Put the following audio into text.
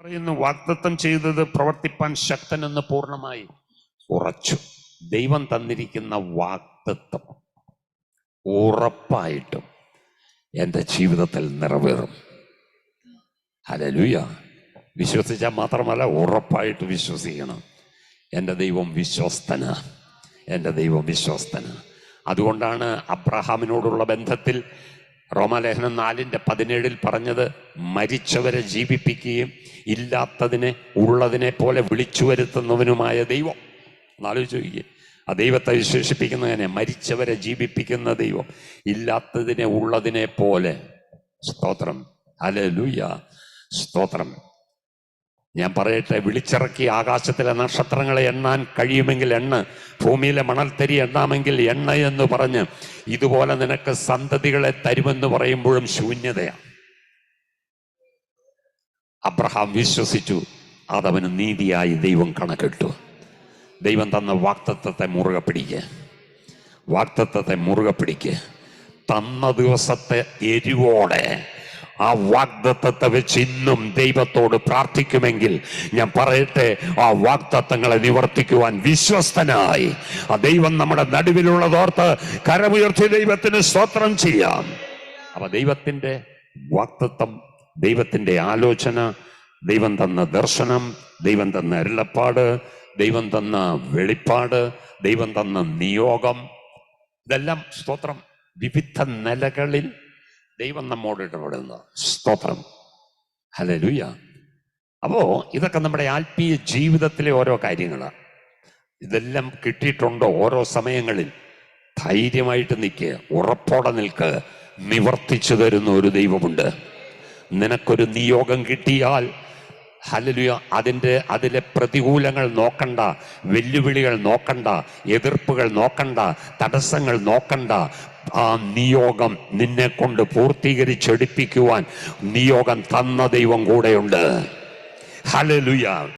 പറയുന്നു, വാഗ്ദത്തം ചെയ്തത് പ്രവർത്തിപ്പാൻ ശക്തനെന്ന് പൂർണ്ണമായി ഉറച്ചു. ദൈവം തന്നിരിക്കുന്ന വാഗ്ദത്തം ഉറപ്പായിട്ടും എൻ്റെ ജീവിതത്തിൽ നിറവേറും. ഹല്ലേലൂയ. വിശ്വസിച്ചാൽ മാത്രമല്ല, ഉറപ്പായിട്ട് വിശ്വസിക്കണം. എൻ്റെ ദൈവം വിശ്വസ്തന, എൻ്റെ ദൈവം വിശ്വസ്തന. അതുകൊണ്ടാണ് അബ്രഹാമിനോടുള്ള ബന്ധത്തിൽ റോമാലേഖനം 4:17 പറഞ്ഞത്, മരിച്ചവരെ ജീവിപ്പിക്കുകയും ഇല്ലാത്തതിനെ ഉള്ളതിനെ പോലെ വിളിച്ചു വരുത്തുന്നവനുമായ ദൈവം. എന്നാലോചിച്ച് നോക്കിയേ, ആ ദൈവത്തെ വിശേഷിപ്പിക്കുന്നതിനെ മരിച്ചവരെ ജീവിപ്പിക്കുന്ന ദൈവം, ഇല്ലാത്തതിനെ ഉള്ളതിനെ പോലെ. സ്തോത്രം, ഹല്ലേലൂയ, സ്തോത്രം. ഞാൻ പറയട്ടെ, വിളിച്ചിറക്കി ആകാശത്തിലെ നക്ഷത്രങ്ങളെ എണ്ണാൻ കഴിയുമെങ്കിൽ എണ്ണ, ഭൂമിയിലെ മണൽത്തരി എണ്ണാമെങ്കിൽ എണ്ണ എന്ന് പറഞ്ഞ് ഇതുപോലെ നിനക്ക് സന്തതികളെ തരുമെന്ന് പറയുമ്പോഴും ശൂന്യതയാണ്. അബ്രഹാം വിശ്വസിച്ചു, അതവന് നീതിയായി ദൈവം കണക്കിട്ടു. ദൈവം തന്ന വാഗ്ദത്തത്തെ മുറുകെ പിടിക്കുക, വാഗ്ദത്തത്തെ മുറുകെ പിടിക്കുക. തന്ന ദിവസത്തെ എരിവോടെ ആ വാഗ്ദത്തത്തെ വെച്ച് ഇന്നും ദൈവത്തോട് പ്രാർത്ഥിക്കുമെങ്കിൽ ഞാൻ പറയട്ടെ, ആ വാഗ്ദത്തങ്ങളെ നിവർത്തിക്കുവാൻ വിശ്വസ്തനായി ആ ദൈവം നമ്മുടെ നടുവിലുള്ളതോർത്ത് കരമുയർത്തി ദൈവത്തിന് സ്തോത്രം ചെയ്യാം. അപ്പൊ ദൈവത്തിന്റെ വാഗ്ദത്തം, ദൈവത്തിന്റെ ആലോചന, ദൈവം തന്ന ദർശനം, ദൈവം തന്ന അരുളപ്പാട്, ദൈവം തന്ന വെളിപ്പാട്, ദൈവം തന്ന നിയോഗം, ഇതെല്ലാം സ്തോത്രം വിവിധ നിലകളിൽ ദൈവം നമ്മോട് ഇടപെടുന്ന. സ്തോത്രം, ഹല്ലേലൂയ. അപ്പോ ഇതൊക്കെ നമ്മുടെ ആത്മീയ ജീവിതത്തിലെ ഓരോ കാര്യങ്ങളാണ്. ഇതെല്ലാം കിട്ടിയിട്ടുണ്ടോ? ഓരോ സമയങ്ങളിൽ ധൈര്യമായിട്ട് നിൽക്കുക, ഉറപ്പോടെ നിൽക്കുക. നിവർത്തിച്ചു തരുന്ന ഒരു ദൈവമുണ്ട്. നിനക്കൊരു നിയോഗം കിട്ടിയാൽ ഹല്ലേലൂയ, അതിലെ പ്രതികൂലങ്ങൾ നോക്കണ്ട, വെല്ലുവിളികൾ നോക്കണ്ട, എതിർപ്പുകൾ നോക്കണ്ട, തടസ്സങ്ങൾ നോക്കണ്ട. ആ നിയോഗം നിന്നെ കൊണ്ട് പൂർത്തീകരിച്ചെടുപ്പിക്കുവാൻ നിയോഗം തന്ന ദൈവം കൂടെയുണ്ട്. ഹല്ലേലൂയ.